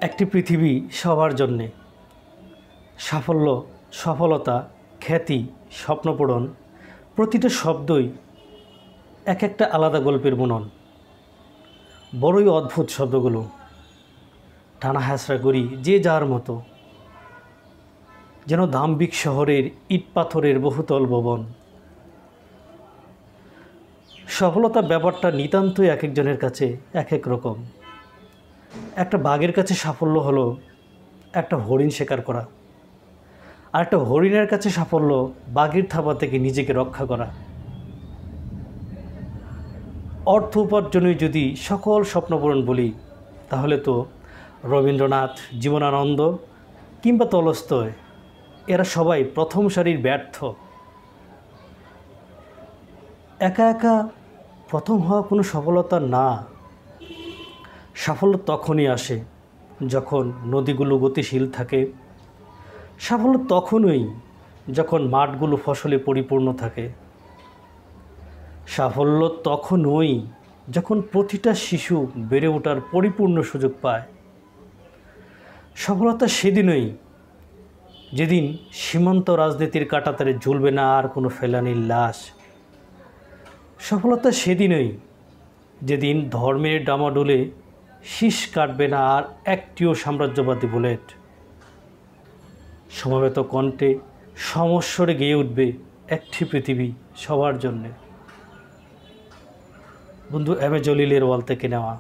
একটি পৃথিবী সবার জন্যে। সাফল্য, সফলতা, খ্যাতি, স্বপ্নপূরণ প্রতিটা শব্দই এক একটা আলাদা গল্পের বুনন। বড়ই অদ্ভুত শব্দগুলো, টানা হ্যাঁচড়া করি যে যার মতো, যেন দাম্ভিক শহরের ইট পাথরের বহুতল ভবন। সফলতার ব্যাপারটা নিতান্তই এক একজনের কাছে এক এক রকম। একটা বাঘের কাছে সাফল্য হলো একটা হরিণ শিকার করা, আর একটা হরিণের কাছে সাফল্য বাঘের থাবা থেকে নিজেকে রক্ষা করা। অর্থ উপার্জনই যদি সকল স্বপ্নপূরণ বলি, তাহলে তো রবীন্দ্রনাথ, জীবনানন্দ কিংবা তলস্তয় এরা সবাই প্রথম সারির ব্যর্থ। একা একা প্রথম হওয়া কোনো সফলতা না। সাফল্য তখনই আসে যখন নদীগুলো গতিশীল থাকে। সাফল্য তখনই যখন মাঠগুলো ফসলে পরিপূর্ণ থাকে। সাফল্য তখনই যখন প্রতিটা শিশু বেড়ে ওঠার পরিপূর্ণ সুযোগ পায়। সফলতা সেদিনই যেদিন সীমান্ত রাজনীতির কাঁটাতারে ঝুলবে না আর কোনো ফেলানির লাশ। সফলতা সেদিনই যেদিন ধর্মের ডামাডোলে শীষ কাটবে না আর একটিও সাম্রাজ্যবাদী বুলেট। সমবেত কণ্ঠে সমস্বরে গেয়ে উঠবে একটি পৃথিবী সবার জন্যে। বন্ধু এম এ জলিলের ওয়াল থেকে নেওয়া।